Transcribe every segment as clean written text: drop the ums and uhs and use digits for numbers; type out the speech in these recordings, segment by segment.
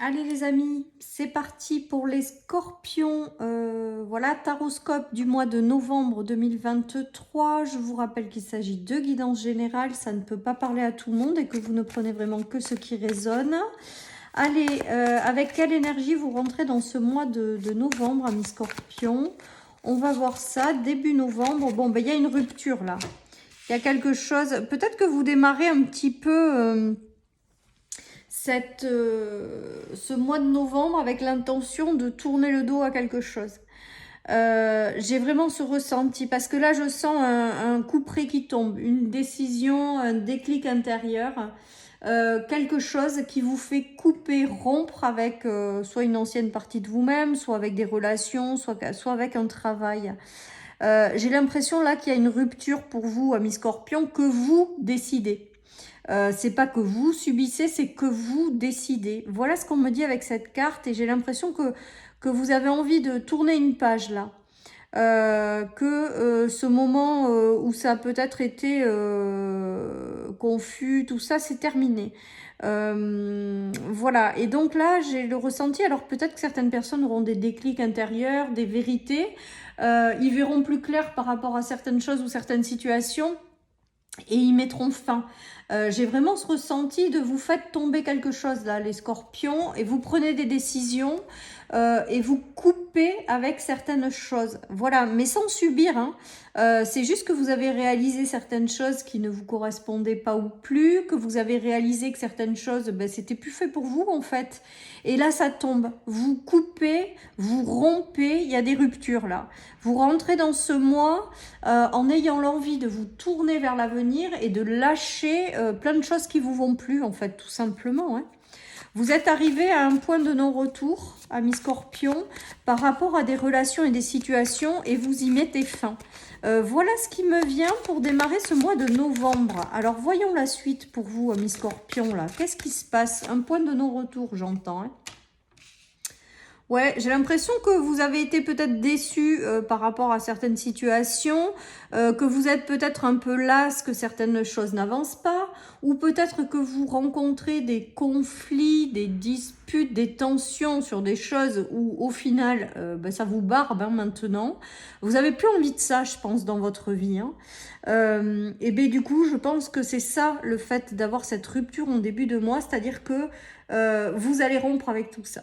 Allez les amis, c'est parti pour les scorpions. Voilà, taroscope du mois de novembre 2023. Je vous rappelle qu'il s'agit de guidance générale, ça ne peut pas parler à tout le monde et que vous ne prenez vraiment que ce qui résonne. Allez, avec quelle énergie vous rentrez dans ce mois de novembre, amis scorpions? On va voir ça, début novembre. Bon, ben il y a une rupture là. Il y a quelque chose, peut-être que vous démarrez un petit peu... ce mois de novembre avec l'intention de tourner le dos à quelque chose. J'ai vraiment ce ressenti parce que là je sens un coup près qui tombe, une décision, un déclic intérieur, quelque chose qui vous fait couper, rompre avec soit une ancienne partie de vous-même, soit avec des relations, soit avec un travail. J'ai l'impression là qu'il y a une rupture pour vous, amis scorpions, que vous décidez. C'est pas que vous subissez, c'est que vous décidez. Voilà ce qu'on me dit avec cette carte et j'ai l'impression que vous avez envie de tourner une page là. Ce moment où ça a peut-être été confus, tout ça, c'est terminé. Voilà, et donc là, j'ai le ressenti, alors peut-être que certaines personnes auront des déclics intérieurs, des vérités, ils verront plus clair par rapport à certaines choses ou certaines situations, et ils mettront fin. J'ai vraiment ce ressenti de vous faites tomber quelque chose là, les scorpions, et vous prenez des décisions et vous coupez avec certaines choses. Voilà, mais sans subir. Hein. C'est juste que vous avez réalisé certaines choses qui ne vous correspondaient pas ou plus, que vous avez réalisé que certaines choses, ben, c'était plus fait pour vous en fait. Et là, ça tombe. Vous coupez, vous rompez, il y a des ruptures là. Vous rentrez dans ce mois en ayant l'envie de vous tourner vers l'avenir et de lâcher plein de choses qui vous vont plus, en fait, tout simplement. Hein. Vous êtes arrivé à un point de non-retour, ami Scorpion, par rapport à des relations et des situations, et vous y mettez fin. Voilà ce qui me vient pour démarrer ce mois de novembre. Alors, voyons la suite pour vous, ami Scorpion, là. Qu'est-ce qui se passe? Un point de non-retour, j'entends. Hein. Ouais, j'ai l'impression que vous avez été peut-être déçu par rapport à certaines situations, que vous êtes peut-être un peu las, que certaines choses n'avancent pas, ou peut-être que vous rencontrez des conflits, des disputes, des tensions sur des choses où au final, ça vous barbe hein, maintenant. Vous avez plus envie de ça, je pense, dans votre vie. Hein. Et bien du coup, je pense que c'est ça le fait d'avoir cette rupture en début de mois, c'est-à-dire que vous allez rompre avec tout ça.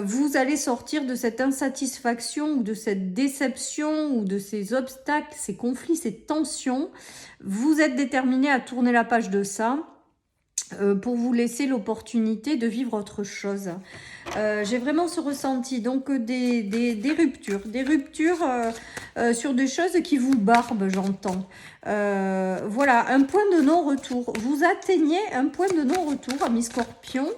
Vous allez sortir de cette insatisfaction ou de cette déception ou de ces obstacles, ces conflits, ces tensions. Vous êtes déterminé à tourner la page de ça pour vous laisser l'opportunité de vivre autre chose. J'ai vraiment ce ressenti, donc des ruptures sur des choses qui vous barbent, j'entends. Voilà, un point de non-retour. Vous atteignez un point de non-retour, amis scorpions.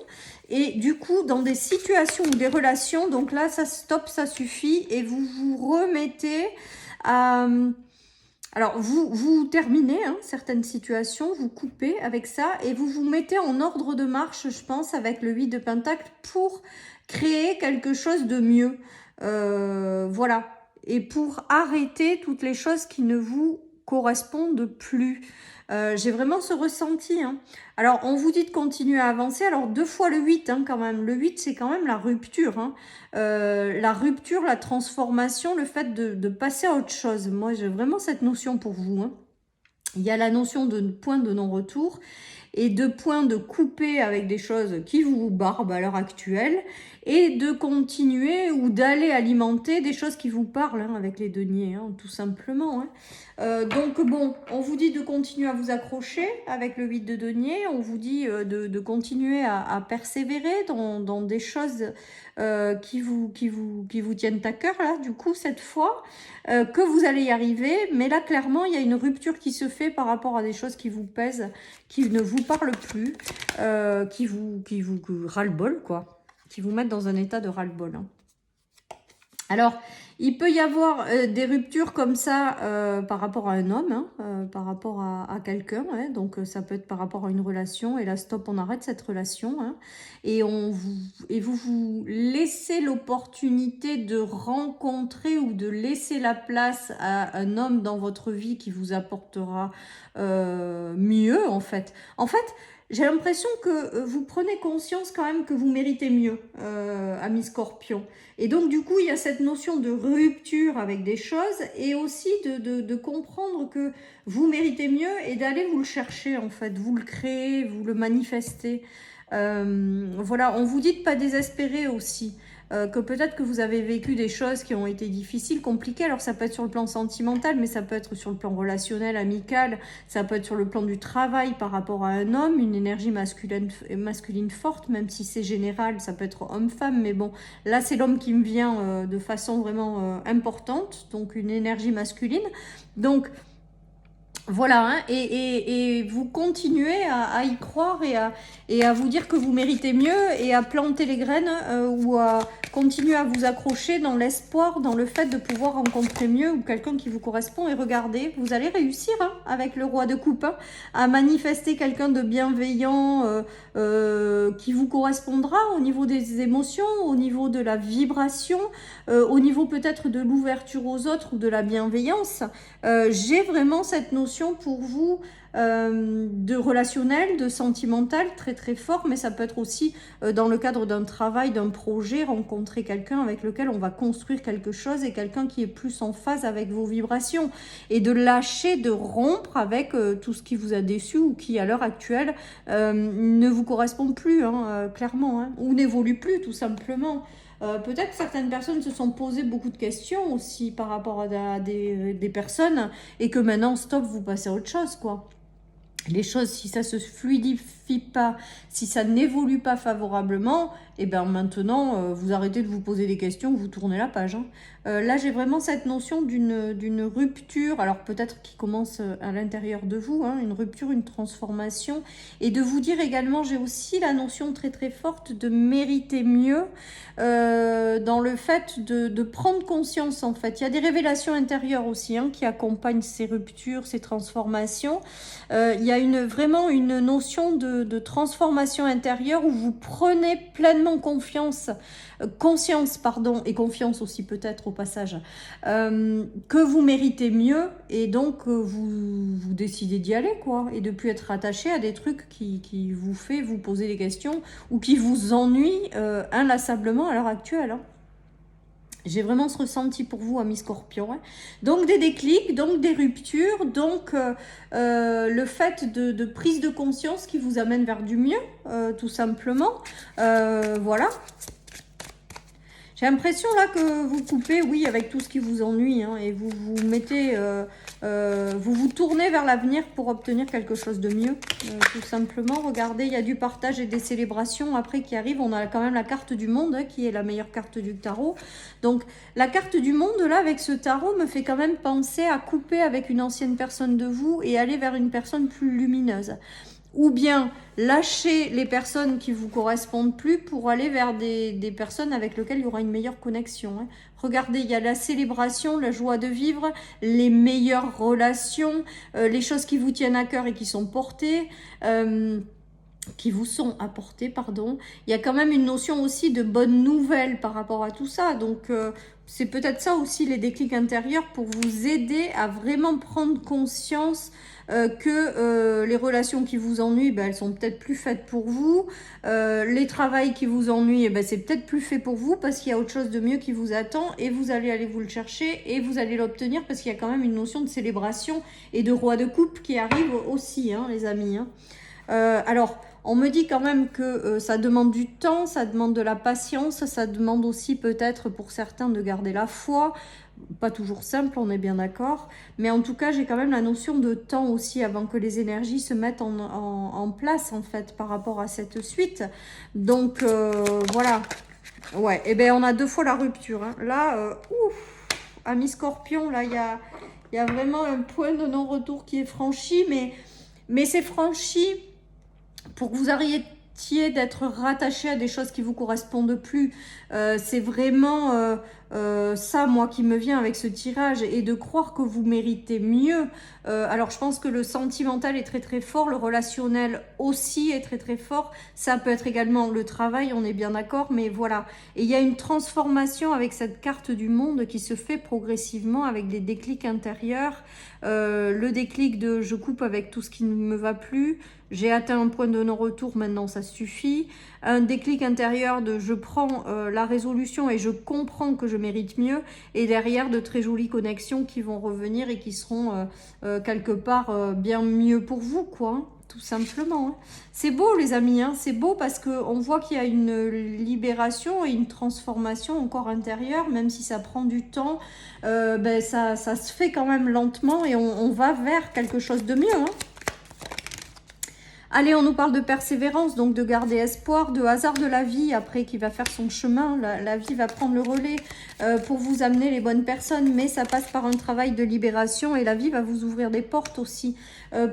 Et du coup, dans des situations ou des relations, donc là, ça stop, ça suffit, et vous vous remettez à... Alors, vous terminez hein, certaines situations, vous coupez avec ça, et vous vous mettez en ordre de marche, je pense, avec le 8 de Pentacle, pour créer quelque chose de mieux. Voilà. Et pour arrêter toutes les choses qui ne vous correspondent plus. J'ai vraiment ce ressenti. Hein. Alors, on vous dit de continuer à avancer. Alors, 2 fois le 8, hein, quand même. Le 8, c'est quand même la rupture. Hein. La rupture, la transformation, le fait de passer à autre chose. Moi, j'ai vraiment cette notion pour vous. Hein. Il y a la notion de point de non-retour et de point de couper avec des choses qui vous barbent à l'heure actuelle et de continuer ou d'aller alimenter des choses qui vous parlent hein, avec les deniers, hein, tout simplement. Hein. Donc bon, on vous dit de continuer à vous accrocher avec le 8 de denier, on vous dit de continuer à persévérer dans des choses qui vous tiennent à cœur, là, du coup, cette fois, que vous allez y arriver. Mais là, clairement, il y a une rupture qui se fait par rapport à des choses qui vous pèsent, qui ne vous parlent plus, qui vous ras-le-bol, quoi, qui vous mettent dans un état de ras-le-bol. Hein. Alors, il peut y avoir des ruptures comme ça par rapport à un homme, hein, par rapport à quelqu'un. Hein, donc, ça peut être par rapport à une relation. Et là, stop, on arrête cette relation. Hein, et vous vous laissez l'opportunité de rencontrer ou de laisser la place à un homme dans votre vie qui vous apportera mieux, en fait. En fait, J'ai l'impression que vous prenez conscience quand même que vous méritez mieux, amis Scorpion. Et donc, du coup, il y a cette notion de rupture avec des choses et aussi de comprendre que vous méritez mieux et d'aller vous le chercher, en fait. Vous le créez, vous le manifestez. Voilà, on vous dit de pas désespérer aussi. Que peut-être que vous avez vécu des choses qui ont été difficiles, compliquées. Alors ça peut être sur le plan sentimental, mais ça peut être sur le plan relationnel, amical, ça peut être sur le plan du travail par rapport à un homme, une énergie masculine forte, même si c'est général, ça peut être homme-femme, mais bon, là c'est l'homme qui me vient de façon vraiment importante, donc une énergie masculine. Donc voilà, hein, et vous continuez à y croire et à vous dire que vous méritez mieux et à planter les graines ou à continuer à vous accrocher dans l'espoir, dans le fait de pouvoir rencontrer mieux ou quelqu'un qui vous correspond. Et regardez, vous allez réussir hein, avec le roi de coupe hein, à manifester quelqu'un de bienveillant qui vous correspondra au niveau des émotions, au niveau de la vibration, au niveau peut-être de l'ouverture aux autres ou de la bienveillance. J'ai vraiment cette notion pour vous de relationnel, de sentimental très très fort, mais ça peut être aussi dans le cadre d'un travail, d'un projet, rencontrer quelqu'un avec lequel on va construire quelque chose et quelqu'un qui est plus en phase avec vos vibrations et de lâcher, de rompre avec tout ce qui vous a déçu ou qui à l'heure actuelle ne vous correspond plus hein, clairement hein, ou n'évolue plus tout simplement. Peut-être que certaines personnes se sont posées beaucoup de questions aussi par rapport à des personnes et que maintenant, stop, vous passez à autre chose, quoi. Les choses, si ça se fluidifie pas, si ça n'évolue pas favorablement, et bien maintenant, vous arrêtez de vous poser des questions, vous tournez la page. Hein. Là, j'ai vraiment cette notion d'une rupture, alors peut-être qui commence à l'intérieur de vous, hein, une rupture, une transformation, et de vous dire également, j'ai aussi la notion très très forte de mériter mieux, dans le fait de prendre conscience en fait. Il y a des révélations intérieures aussi hein, qui accompagnent ces ruptures, ces transformations. Il y a vraiment une notion de transformation intérieure où vous prenez pleinement conscience pardon, et confiance aussi peut-être au passage, que vous méritez mieux et donc vous décidez d'y aller quoi et de plus être attaché à des trucs qui vous fait vous poser des questions ou qui vous ennuient inlassablement à l'heure actuelle. Hein. J'ai vraiment ce ressenti pour vous, amis Scorpion. Hein. Donc des déclics, donc des ruptures, donc le fait de prise de conscience qui vous amène vers du mieux, tout simplement. Voilà. J'ai l'impression là que vous coupez, oui, avec tout ce qui vous ennuie, hein, et vous vous mettez, vous vous tournez vers l'avenir pour obtenir quelque chose de mieux, tout simplement. Regardez, il y a du partage et des célébrations après qui arrivent. On a quand même la carte du monde, hein, qui est la meilleure carte du tarot. Donc la carte du monde, là, avec ce tarot, me fait quand même penser à couper avec une ancienne personne de vous et aller vers une personne plus lumineuse. Ou bien lâcher les personnes qui vous correspondent plus pour aller vers des personnes avec lesquelles il y aura une meilleure connexion. Hein. Regardez, il y a la célébration, la joie de vivre, les meilleures relations, les choses qui vous tiennent à cœur et qui sont portées. Qui vous sont apportées, pardon. Il y a quand même une notion aussi de bonnes nouvelles par rapport à tout ça. Donc, c'est peut-être ça aussi les déclics intérieurs pour vous aider à vraiment prendre conscience que les relations qui vous ennuient, ben, elles sont peut-être plus faites pour vous. Les travails qui vous ennuient, eh ben, c'est peut-être plus fait pour vous parce qu'il y a autre chose de mieux qui vous attend et vous allez aller vous le chercher et vous allez l'obtenir parce qu'il y a quand même une notion de célébration et de roi de coupe qui arrive aussi, hein, les amis. Hein. Alors, on me dit quand même que ça demande du temps, ça demande de la patience, ça demande aussi peut-être pour certains de garder la foi. Pas toujours simple, on est bien d'accord. Mais en tout cas, j'ai quand même la notion de temps aussi avant que les énergies se mettent en place en fait par rapport à cette suite. Donc voilà. Ouais, et bien on a 2 fois la rupture. Hein. Là, ouf, ami Scorpion, là il y a vraiment un point de non-retour qui est franchi, mais c'est franchi pour que vous d'être rattaché à des choses qui vous correspondent plus. C'est vraiment ça, moi, qui me vient avec ce tirage, et de croire que vous méritez mieux. Alors, je pense que le sentimental est très très fort, le relationnel aussi est très très fort. Ça peut être également le travail, on est bien d'accord, mais voilà. Et il y a une transformation avec cette carte du monde qui se fait progressivement avec des déclics intérieurs. Le déclic de je coupe avec tout ce qui ne me va plus, j'ai atteint un point de non-retour, maintenant ça suffit. Un déclic intérieur de je prends la résolution et je comprends que je mérite mieux. Et derrière, de très jolies connexions qui vont revenir et qui seront quelque part bien mieux pour vous, quoi. Hein, tout simplement. Hein. C'est beau, les amis, hein, c'est beau parce qu'on voit qu'il y a une libération et une transformation encore intérieure, même si ça prend du temps. Ben ça se fait quand même lentement et on va vers quelque chose de mieux. Hein. Allez, on nous parle de persévérance, donc de garder espoir, de hasard de la vie, après qui va faire son chemin. La vie va prendre le relais pour vous amener les bonnes personnes, mais ça passe par un travail de libération et la vie va vous ouvrir des portes aussi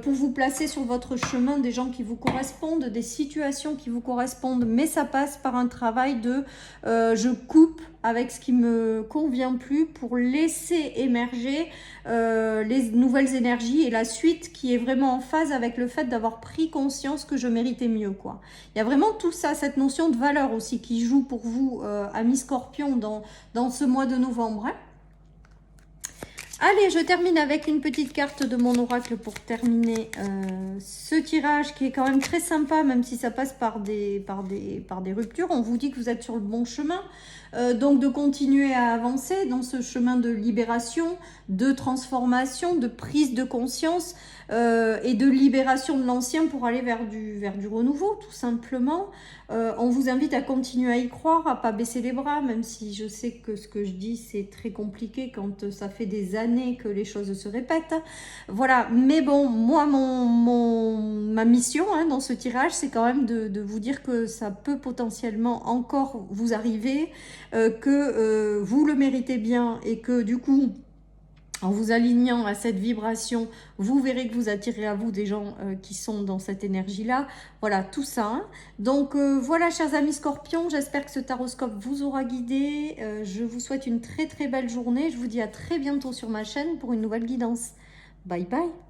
pour vous placer sur votre chemin des gens qui vous correspondent, des situations qui vous correspondent, mais ça passe par un travail de je coupe avec ce qui me convient plus pour laisser émerger les nouvelles énergies et la suite qui est vraiment en phase avec le fait d'avoir pris conscience que je méritais mieux, quoi. Il y a vraiment tout ça, cette notion de valeur aussi qui joue pour vous, amis Scorpion, dans ce mois de novembre. Hein. Allez, je termine avec une petite carte de mon oracle pour terminer ce tirage qui est quand même très sympa, même si ça passe par des ruptures. On vous dit que vous êtes sur le bon chemin, donc de continuer à avancer dans ce chemin de libération, de transformation, de prise de conscience et de libération de l'ancien pour aller vers du renouveau, tout simplement. On vous invite à continuer à y croire, à pas baisser les bras, même si je sais que ce que je dis c'est très compliqué quand ça fait des années que les choses se répètent. Voilà, mais bon, moi ma mission hein, dans ce tirage, c'est quand même de vous dire que ça peut potentiellement encore vous arriver, que vous le méritez bien et que du coup, en vous alignant à cette vibration, vous verrez que vous attirez à vous des gens qui sont dans cette énergie-là. Voilà, tout ça. Hein. Donc voilà, chers amis Scorpions, j'espère que ce taroscope vous aura guidé. Je vous souhaite une très très belle journée. Je vous dis à très bientôt sur ma chaîne pour une nouvelle guidance. Bye bye.